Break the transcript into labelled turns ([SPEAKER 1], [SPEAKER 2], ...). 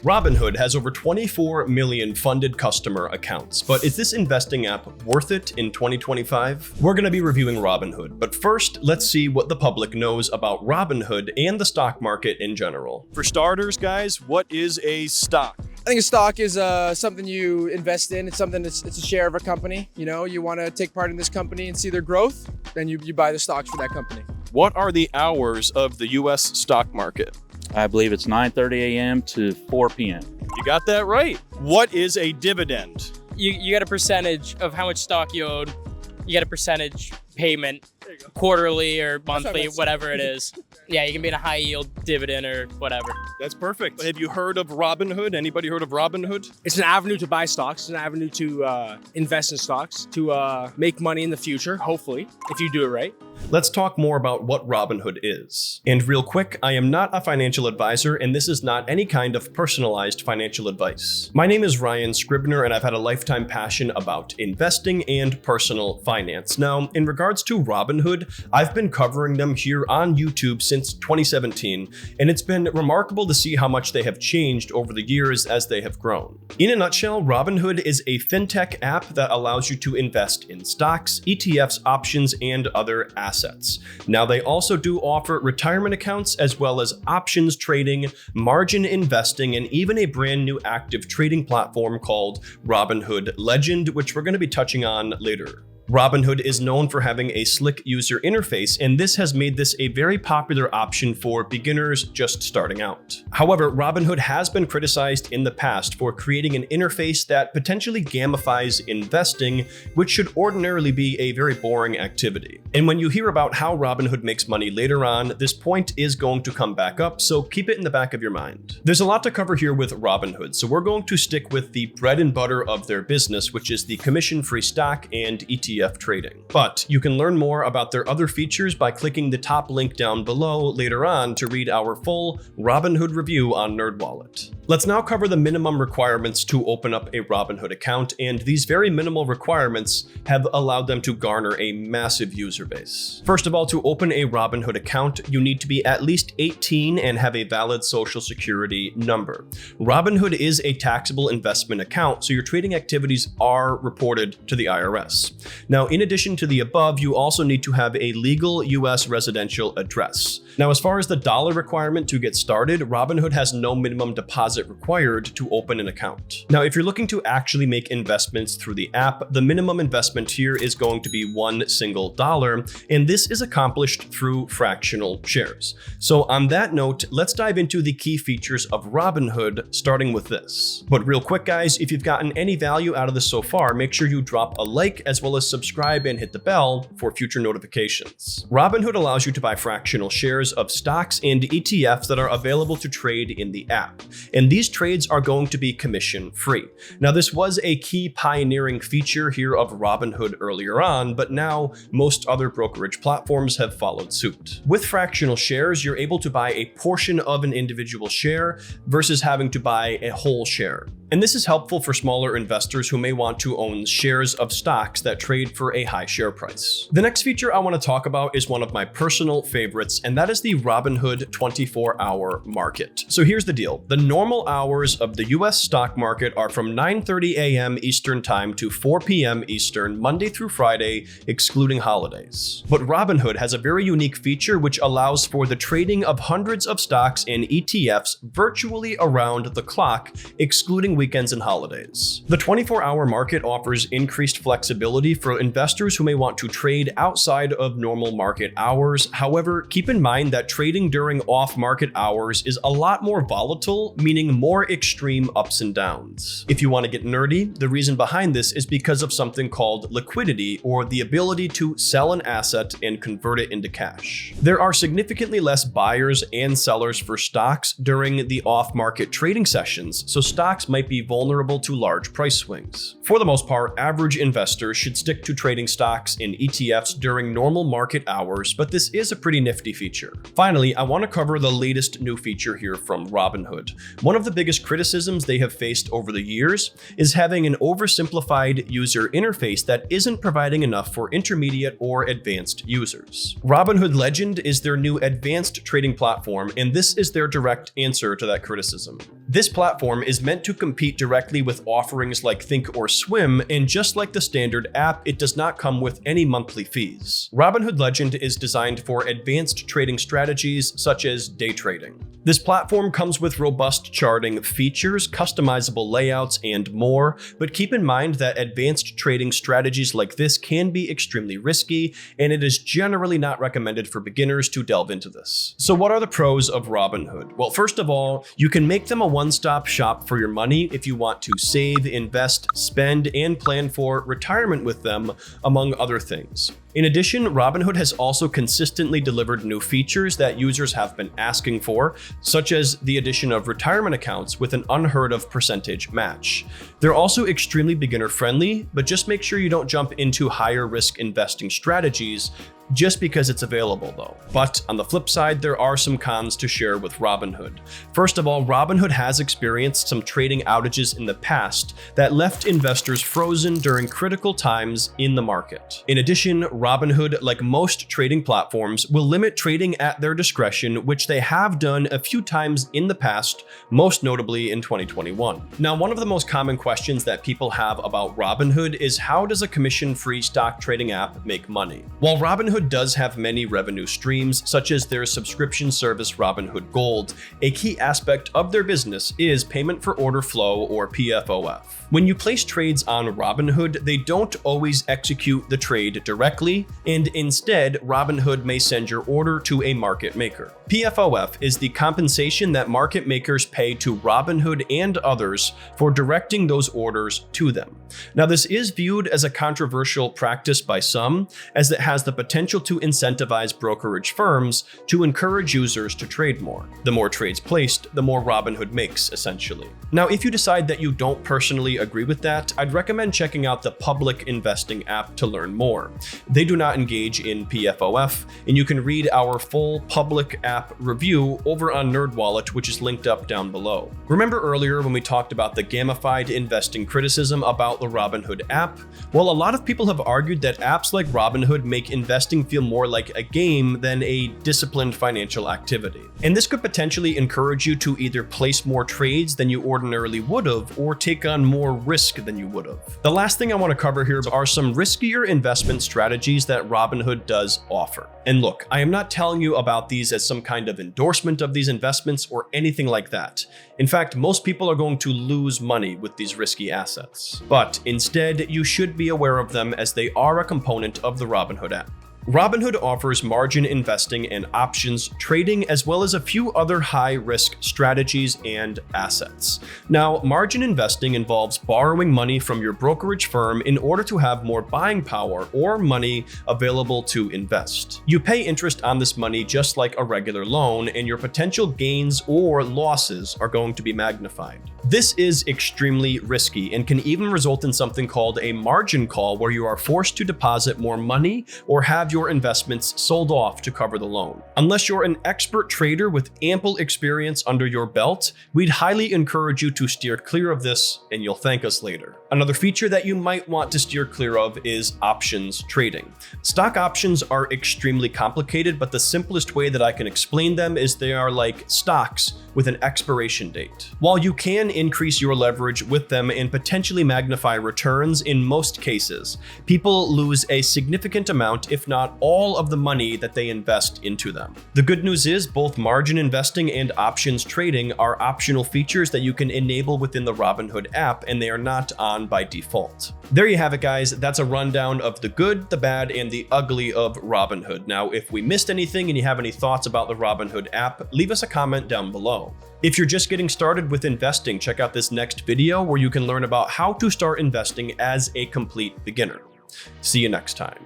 [SPEAKER 1] Robinhood has over 24 million funded customer accounts, but is this investing app worth it in 2025? We're going to be reviewing Robinhood, but first, let's see what the public knows about Robinhood and the stock market in general.
[SPEAKER 2] For starters, guys, what is a stock?
[SPEAKER 3] I think a stock is something you invest in. It's something it's a share of a company. You know, you want to take part in this company and see their growth, then you buy the stocks for that company.
[SPEAKER 2] What are the hours of the U.S. stock market?
[SPEAKER 4] I believe it's 9:30 a.m. to 4 p.m.
[SPEAKER 2] You got that right. What is a dividend?
[SPEAKER 5] You get a percentage of how much stock you own. You get a percentage payment quarterly or monthly, whatever it is. Yeah, you can be in a high yield dividend or whatever.
[SPEAKER 2] That's perfect. Have you heard of Robinhood? Anybody heard of Robinhood?
[SPEAKER 6] It's an avenue to buy stocks. It's an avenue to invest in stocks, to make money in the future, hopefully, if you do it right.
[SPEAKER 1] Let's talk more about what Robinhood is. And real quick, I am not a financial advisor, and this is not any kind of personalized financial advice. My name is Ryan Scribner, and I've had a lifetime passion about investing and personal finance. Now, in regards to Robinhood, I've been covering them here on YouTube since 2017, and it's been remarkable to see how much they have changed over the years as they have grown. In a nutshell, Robinhood is a fintech app that allows you to invest in stocks, ETFs, options, and other assets. Now, they also do offer retirement accounts as well as options trading, margin investing, and even a brand new active trading platform called Robinhood Legend, which we're going to be touching on later. Robinhood is known for having a slick user interface, and this has made this a very popular option for beginners just starting out. However, Robinhood has been criticized in the past for creating an interface that potentially gamifies investing, which should ordinarily be a very boring activity. And when you hear about how Robinhood makes money later on, this point is going to come back up, so keep it in the back of your mind. There's a lot to cover here with Robinhood, so we're going to stick with the bread and butter of their business, which is the commission-free stock and ETF trading. But you can learn more about their other features by clicking the top link down below later on to read our full Robinhood review on NerdWallet. Let's now cover the minimum requirements to open up a Robinhood account, and these very minimal requirements have allowed them to garner a massive user base. First of all, to open a Robinhood account, you need to be at least 18 and have a valid social security number. Robinhood is a taxable investment account, so your trading activities are reported to the IRS. Now, in addition to the above, you also need to have a legal US residential address. Now, as far as the dollar requirement to get started, Robinhood has no minimum deposit required to open an account. Now, if you're looking to actually make investments through the app, the minimum investment here is going to be $1 single, and this is accomplished through fractional shares. So on that note, let's dive into the key features of Robinhood, starting with this. But real quick, guys, if you've gotten any value out of this so far, make sure you drop a like as well as subscribe and hit the bell for future notifications. Robinhood allows you to buy fractional shares of stocks and ETFs that are available to trade in the app, and these trades are going to be commission free. Now, this was a key pioneering feature here of Robinhood earlier on, but now most other brokerage platforms have followed suit. With fractional shares, you're able to buy a portion of an individual share versus having to buy a whole share. And this is helpful for smaller investors who may want to own shares of stocks that trade for a high share price. The next feature I want to talk about is one of my personal favorites, and that is the Robinhood 24-hour market. So here's the deal. The normal hours of the US stock market are from 9:30 a.m. Eastern Time to 4 p.m. Eastern, Monday through Friday, excluding holidays. But Robinhood has a very unique feature which allows for the trading of hundreds of stocks and ETFs virtually around the clock, excluding weekends and holidays. The 24-hour market offers increased flexibility for investors who may want to trade outside of normal market hours. However, keep in mind that trading during off-market hours is a lot more volatile, meaning more extreme ups and downs. If you want to get nerdy, the reason behind this is because of something called liquidity, or the ability to sell an asset and convert it into cash. There are significantly less buyers and sellers for stocks during the off-market trading sessions, so stocks might might be vulnerable to large price swings. For the most part, average investors should stick to trading stocks in ETFs during normal market hours, but this is a pretty nifty feature. Finally, I want to cover the latest new feature here from Robinhood. One of the biggest criticisms they have faced over the years is having an oversimplified user interface that isn't providing enough for intermediate or advanced users. Robinhood Legend is their new advanced trading platform, and this is their direct answer to that criticism. This platform is meant to compete directly with offerings like Think or Swim, and just like the standard app, it does not come with any monthly fees. Robinhood Legend is designed for advanced trading strategies such as day trading. This platform comes with robust charting features, customizable layouts, and more, but keep in mind that advanced trading strategies like this can be extremely risky, and it is generally not recommended for beginners to delve into this. So what are the pros of Robinhood? Well, first of all, you can make them a one-stop shop for your money if you want to save, invest, spend, and plan for retirement with them, among other things. In addition, Robinhood has also consistently delivered new features that users have been asking for, such as the addition of retirement accounts with an unheard of percentage match. They're also extremely beginner friendly, but just make sure you don't jump into higher risk investing strategies just because it's available though. But on the flip side, there are some cons to share with Robinhood. First of all, Robinhood has experienced some trading outages in the past that left investors frozen during critical times in the market. In addition, Robinhood, like most trading platforms, will limit trading at their discretion, which they have done a few times in the past, most notably in 2021. Now, one of the most common questions that people have about Robinhood is, how does a commission-free stock trading app make money? While Robinhood does have many revenue streams, such as their subscription service Robinhood Gold, a key aspect of their business is payment for order flow, or PFOF. When you place trades on Robinhood, they don't always execute the trade directly, and instead, Robinhood may send your order to a market maker. PFOF is the compensation that market makers pay to Robinhood and others for directing those orders to them. Now, this is viewed as a controversial practice by some, as it has the potential to incentivize brokerage firms to encourage users to trade more. The more trades placed, the more Robinhood makes, essentially. Now, if you decide that you don't personally agree with that, I'd recommend checking out the Public Investing app to learn more. They do not engage in PFOF, and you can read our full public app review over on NerdWallet, which is linked up down below. Remember earlier when we talked about the gamified investing criticism about the Robinhood app? Well, a lot of people have argued that apps like Robinhood make investing feel more like a game than a disciplined financial activity. And this could potentially encourage you to either place more trades than you ordinarily would have, or take on more risk than you would have. The last thing I want to cover here are some riskier investment strategies that Robinhood does offer. And look, I am not telling you about these as some kind of endorsement of these investments or anything like that. In fact, most people are going to lose money with these risky assets. But instead, you should be aware of them as they are a component of the Robinhood app. Robinhood offers margin investing and options trading, as well as a few other high-risk strategies and assets. Now, margin investing involves borrowing money from your brokerage firm in order to have more buying power or money available to invest. You pay interest on this money just like a regular loan, and your potential gains or losses are going to be magnified. This is extremely risky and can even result in something called a margin call, where you are forced to deposit more money or have your investments sold off to cover the loan. Unless you're an expert trader with ample experience under your belt, we'd highly encourage you to steer clear of this, and you'll thank us later. Another feature that you might want to steer clear of is options trading. Stock options are extremely complicated, but the simplest way that I can explain them is they are like stocks with an expiration date. While you can increase your leverage with them and potentially magnify returns, in most cases, people lose a significant amount, if not all, of the money that they invest into them. The good news is both margin investing and options trading are optional features that you can enable within the Robinhood app, and they are not on by default. There you have it, guys. That's a rundown of the good, the bad, and the ugly of Robinhood. Now, if we missed anything and you have any thoughts about the Robinhood app, leave us a comment down below. If you're just getting started with investing, check out this next video where you can learn about how to start investing as a complete beginner. See you next time.